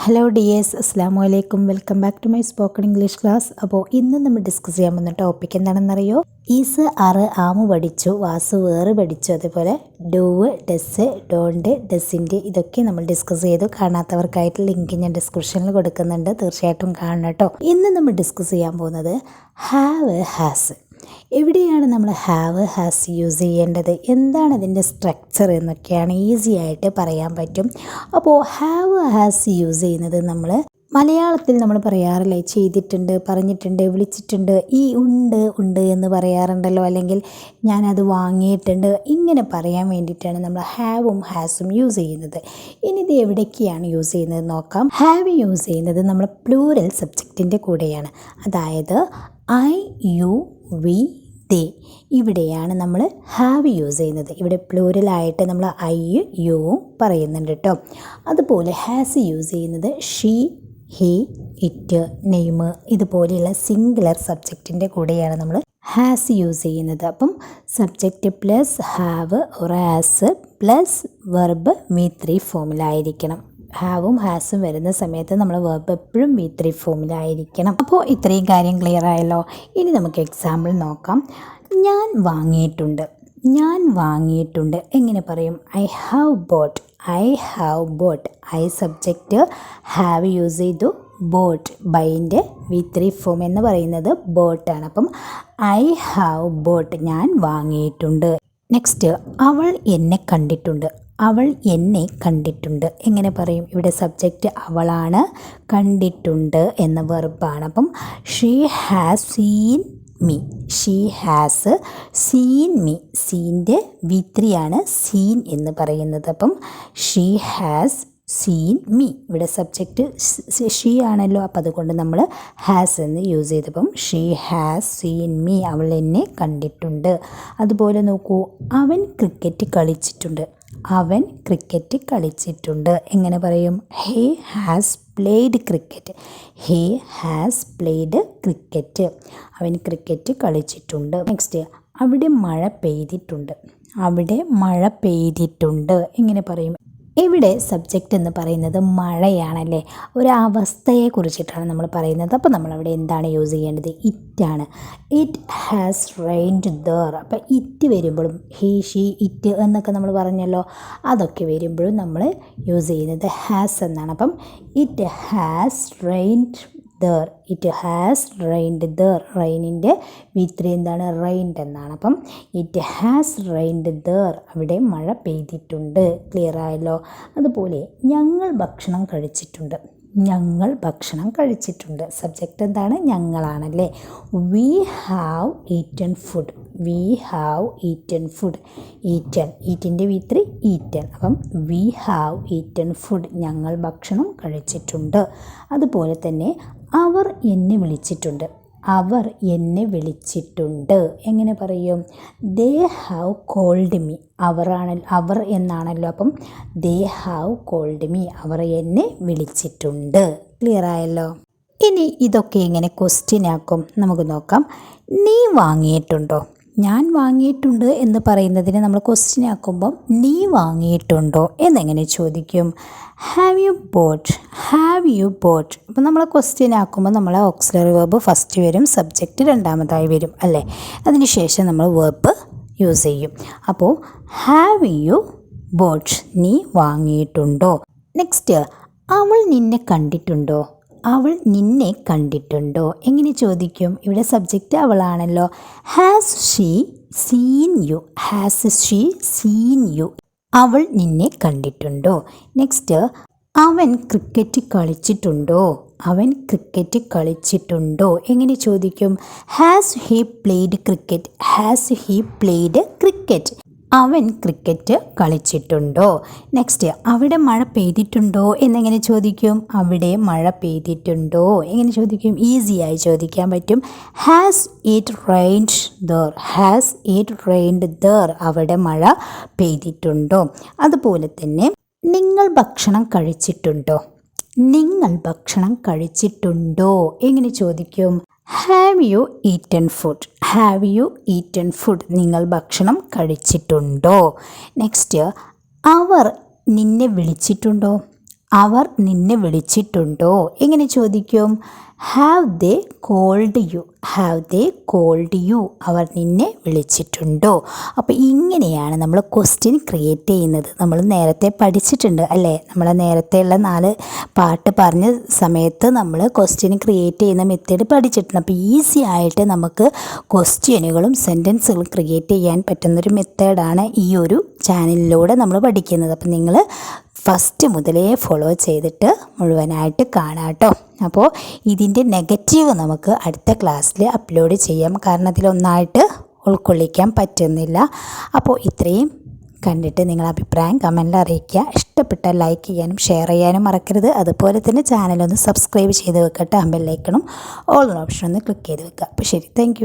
Hello dears, അസ്സാമു അലൈക്കും. Welcome back to my spoken English class. അപ്പോൾ ഇന്ന് നമ്മൾ ഡിസ്കസ് ചെയ്യാൻ പോകുന്ന ടോപ്പിക് എന്താണെന്നറിയോ? ഈസ്, ആറ്, ആമു പഠിച്ചു, വാസു വേറെ പഠിച്ചു, അതേപോലെ ഡൂവ്, ഡസ്, ഡോണ്ട്, ഡസിൻ്റെ ഇതൊക്കെ നമ്മൾ ഡിസ്കസ് ചെയ്തു. കാണാത്തവർക്കായിട്ട് ലിങ്ക് ഞാൻ ഡിസ്ക്രിപ്ഷനിൽ കൊടുക്കുന്നുണ്ട്, തീർച്ചയായിട്ടും കാണണം കേട്ടോ. ഇന്ന് നമ്മൾ ഡിസ്കസ് ചെയ്യാൻ പോകുന്നത് ഹാവ്, ഹാസ്. എവിടെയാണ് നമ്മൾ ഹാവ്, ഹാസ് യൂസ് ചെയ്യേണ്ടത്, എന്താണ് അതിൻ്റെ സ്ട്രക്ചർ എന്നൊക്കെയാണ് ഈസി ആയിട്ട് പറയാൻ പറ്റും. അപ്പോൾ ഹാവ്, ഹാസ് യൂസ് ചെയ്യുന്നത് നമ്മൾ മലയാളത്തിൽ നമ്മൾ പറയാറില്ലേ, ചെയ്തിട്ടുണ്ട്, പറഞ്ഞിട്ടുണ്ട്, വിളിച്ചിട്ടുണ്ട്, ഈ ഉണ്ട് എന്ന് പറയാറുണ്ടല്ലോ, അല്ലെങ്കിൽ ഞാനത് വാങ്ങിയിട്ടുണ്ട്, ഇങ്ങനെ പറയാൻ വേണ്ടിയിട്ടാണ് നമ്മൾ ഹാവും ഹാസും യൂസ് ചെയ്യുന്നത്. ഇനി ഇത് എവിടേക്കാണ് യൂസ് ചെയ്യുന്നത് നോക്കാം. ഹാവ് യൂസ് ചെയ്യുന്നത് നമ്മൾ പ്ലൂറൽ സബ്ജക്റ്റിൻ്റെ കൂടെയാണ്. അതായത് ഐ, യു, വി, ദേ, ഇവിടെയാണ് നമ്മൾ ഹാവ് യൂസ് ചെയ്യുന്നത്. ഇവിടെ പ്ലൂരലായിട്ട് നമ്മൾ ഐ, യുവും പറയുന്നുണ്ട് കേട്ടോ. അതുപോലെ ഹാസ് യൂസ് ചെയ്യുന്നത് ഷീ, ഹി, ഇറ്റ്, നെയിം, ഇതുപോലെയുള്ള സിംഗുലർ സബ്ജക്റ്റിൻ്റെ കൂടെയാണ് നമ്മൾ ഹാസ് യൂസ് ചെയ്യുന്നത്. അപ്പം subject plus have or has plus verb V3 ഫോമിലായിരിക്കണം. ഹാവും ഹാസും വരുന്ന സമയത്ത് നമ്മൾ വെർബ് എപ്പോഴും V3 ഫോമിലായിരിക്കണം. അപ്പോൾ ഇത്രയും കാര്യം ക്ലിയർ ആയല്ലോ. ഇനി നമുക്ക് എക്സാമ്പിൾ നോക്കാം. ഞാൻ വാങ്ങിയിട്ടുണ്ട്. ഞാൻ വാങ്ങിയിട്ടുണ്ട് എങ്ങനെ പറയും? I have bought. I have bought. I subject, have use ചെയ്തു, ബോട്ട് ബൈൻ്റെ V3 ഫോം എന്ന് പറയുന്നത് ബോട്ടാണ്. അപ്പം ഐ ഹാവ് ബോട്ട്, ഞാൻ വാങ്ങിയിട്ടുണ്ട്. നെക്സ്റ്റ്, അവൾ എന്നെ കണ്ടിട്ടുണ്ട്. അവൾ എന്നെ കണ്ടിട്ടുണ്ട് എങ്ങനെ പറയും? ഇവിടെ സബ്ജക്റ്റ് അവളാണ്, കണ്ടിട്ടുണ്ട് എന്ന വെർബാണ്. അപ്പം she has seen me. She has seen me. സീൻ്റെ V3 ആണ് സീൻ എന്ന് പറയുന്നത്. അപ്പം ഷീ ഹാസ് സീൻ മീ. ഇവിടെ സബ്ജക്റ്റ് ഷീ ആണല്ലോ, അപ്പം അതുകൊണ്ട് നമ്മൾ ഹാസ് എന്ന് യൂസ് ചെയ്തപ്പം ഷീ ഹാസ് സീൻ മീ, അവൾ എന്നെ കണ്ടിട്ടുണ്ട്. അതുപോലെ നോക്കൂ, അവൻ ക്രിക്കറ്റ് കളിച്ചിട്ടുണ്ട്. അവൻ ക്രിക്കറ്റ് കളിച്ചിട്ടുണ്ട് എങ്ങനെ പറയും? He has played cricket. He has played cricket. അവൻ ക്രിക്കറ്റ് കളിച്ചിട്ടുണ്ട്. നെക്സ്റ്റ്, അവിടെ മഴ പെയ്തിട്ടുണ്ട്. അവിടെ മഴ പെയ്തിട്ടുണ്ട് എങ്ങനെ പറയും? ഇവിടെ സബ്ജക്റ്റ് എന്ന് പറയുന്നത് മഴയാണല്ലേ, ഒരവസ്ഥയെ കുറിച്ചിട്ടാണ് നമ്മൾ പറയുന്നത്. അപ്പോൾ നമ്മളവിടെ എന്താണ് യൂസ് ചെയ്യേണ്ടത്? ഇറ്റാണ്. It has rained there. അപ്പോൾ ഇറ്റ് വരുമ്പോഴും ഹി, ഷീ, ഇറ്റ് എന്നൊക്കെ നമ്മൾ പറഞ്ഞല്ലോ, അതൊക്കെ വരുമ്പോഴും നമ്മൾ യൂസ് ചെയ്യുന്നത് ഹാസ് എന്നാണ്. അപ്പം it has rained there. It has rained there. റെയിനിൻ്റെ V3 എന്താണ്? റെയിൻഡ് എന്നാണ്. അപ്പം ഇറ്റ് ഹാസ് റെയിൻഡ് ദർ, അവിടെ മഴ പെയ്തിട്ടുണ്ട്. ക്ലിയർ ആയല്ലോ. അതുപോലെ ഞങ്ങൾ ഭക്ഷണം കഴിച്ചിട്ടുണ്ട്. ഞങ്ങൾ ഭക്ഷണം കഴിച്ചിട്ടുണ്ട്. സബ്ജക്റ്റ് എന്താണ്? ഞങ്ങളാണല്ലേ. We have eaten food. We have eaten food. Eaten, ഈറ്റിൻ്റെ V3 ഈറ്റൻ. അപ്പം വി ഹാവ് ഈറ്റൻ ഫുഡ്, ഞങ്ങൾ ഭക്ഷണം കഴിച്ചിട്ടുണ്ട്. അതുപോലെ തന്നെ അവർ എന്നെ വിളിച്ചിട്ടുണ്ട്. അവർ എന്നെ വിളിച്ചിട്ടുണ്ട് എങ്ങനെ പറയും? They have called me. അവർ എന്നാണല്ലോ, അപ്പം ദേ ഹാവ് കോൾഡ് മീ, അവർ എന്നെ വിളിച്ചിട്ടുണ്ട്. ക്ലിയർ ആയല്ലോ. ഇനി ഇതൊക്കെ എങ്ങനെ ക്വസ്റ്റ്യൻ ആക്കും നമുക്ക് നോക്കാം. നീ വാങ്ങിയിട്ടുണ്ടോ? ഞാൻ വാങ്ങിയിട്ടുണ്ട് എന്ന് പറയുന്നതിന് നമ്മൾ ക്വസ്റ്റ്യൻ ആക്കുമ്പം നീ വാങ്ങിയിട്ടുണ്ടോ എന്നെങ്ങനെ ചോദിക്കും? Have you boat. Have you boat. അപ്പോൾ നമ്മൾ ക്വസ്റ്റ്യൻ ആക്കുമ്പോൾ നമ്മൾ ഓക്സിലറി വെർബ് ഫസ്റ്റ് വരും, സബ്ജക്റ്റ് രണ്ടാമതായി വരും അല്ലേ. അതിനുശേഷം നമ്മൾ വെർബ് യൂസ് ചെയ്യും. അപ്പോൾ ഹാവ് യു ബോട്ട്, നീ വാങ്ങിയിട്ടുണ്ടോ. നെക്സ്റ്റ്, അവൾ നിന്നെ കണ്ടിട്ടുണ്ടോ? അവൾ നിന്നെ കണ്ടിട്ടുണ്ടോ എങ്ങനെ ചോദിക്കും? ഇവിടെ സബ്ജക്റ്റ് അവളാണല്ലോ. Has she seen you. Has she seen you. അവൾ നിന്നെ കണ്ടിട്ടുണ്ടോ. നെക്സ്റ്റ്, അവൻ ക്രിക്കറ്റ് കളിച്ചിട്ടുണ്ടോ? അവൻ ക്രിക്കറ്റ് കളിച്ചിട്ടുണ്ടോ എങ്ങനെ ചോദിക്കും? Has he played cricket. Has he played cricket. അവൻ ക്രിക്കറ്റ് കളിച്ചിട്ടുണ്ടോ. നെക്സ്റ്റ്, അവിടെ മഴ പെയ്തിട്ടുണ്ടോ എന്നെങ്ങനെ ചോദിക്കും? അവിടെ മഴ പെയ്തിട്ടുണ്ടോ എങ്ങനെ ചോദിക്കും? ഈസിയായി ചോദിക്കാൻ പറ്റും. Has it rained there. Has it rained there. അവിടെ മഴ പെയ്തിട്ടുണ്ടോ. അതുപോലെ തന്നെ നിങ്ങൾ ഭക്ഷണം കഴിച്ചിട്ടുണ്ടോ? നിങ്ങൾ ഭക്ഷണം കഴിച്ചിട്ടുണ്ടോ എങ്ങനെ ചോദിക്കും? Have you eaten food. Have you eaten food. നിങ്ങൾ ഭക്ഷണം കഴിച്ചിട്ടുണ്ടോ. നെക്സ്റ്റ്, അവർ നിന്നെ വിളിച്ചിട്ടുണ്ടോ? അവർ നിന്നെ വിളിച്ചിട്ടുണ്ടോ? എങ്ങനെ ചോദിക്കും? Have they called you, have they called you, അവർ നിന്നെ വിളിച്ചിട്ടുണ്ടോ? അപ്പോൾ ഇങ്ങനെയാണ് നമ്മൾ ക്വസ്റ്റ്യൻ ക്രിയേറ്റ് ചെയ്യുന്നത്. നമ്മൾ നേരത്തെ പഠിച്ചിട്ടുണ്ട് അല്ലേ? നമ്മൾ നേരത്തെയുള്ള 4 പാട്ട് പറഞ്ഞ സമയത്ത് നമ്മൾ ക്വസ്റ്റ്യൻ ക്രിയേറ്റ് ചെയ്യുന്ന മെത്തേഡ് പഠിച്ചിട്ടുണ്ട്. അപ്പോൾ ഈസി ആയിട്ട് നമുക്ക് ക്വസ്റ്റ്യനുകളും സെൻറ്റൻസുകളും ക്രിയേറ്റ് ചെയ്യാൻ പറ്റുന്നൊരു മെത്തേഡാണ് ഈ ഒരു ചാനലിലൂടെ നമ്മൾ പഠിക്കുന്നത്. അപ്പോൾ നിങ്ങൾ ഫസ്റ്റ് മുതലേ ഫോളോ ചെയ്തിട്ട് മുഴുവനായിട്ട് കാണാം കേട്ടോ. അപ്പോൾ ഇതിൻ്റെ നെഗറ്റീവ് നമുക്ക് അടുത്ത ക്ലാസ്സിൽ അപ്ലോഡ് ചെയ്യാം, കാരണം അതിലൊന്നായിട്ട് ഉൾക്കൊള്ളിക്കാൻ പറ്റുന്നില്ല. അപ്പോൾ ഇത്രയും കണ്ടിട്ട് നിങ്ങളുടെ അഭിപ്രായം കമൻറ്റിൽ അറിയിക്കുക. ഇഷ്ടപ്പെട്ടാൽ ലൈക്ക് ചെയ്യാനും ഷെയർ ചെയ്യാനും മറക്കരുത്. അതുപോലെ തന്നെ ചാനലൊന്ന് സബ്സ്ക്രൈബ് ചെയ്ത് വെക്കട്ടെ. ബെല്ലൈക്കണും ഓൾ ഓപ്ഷൻ ഒന്ന് ക്ലിക്ക് ചെയ്ത് വെക്കുക. അപ്പോൾ ശരി, താങ്ക്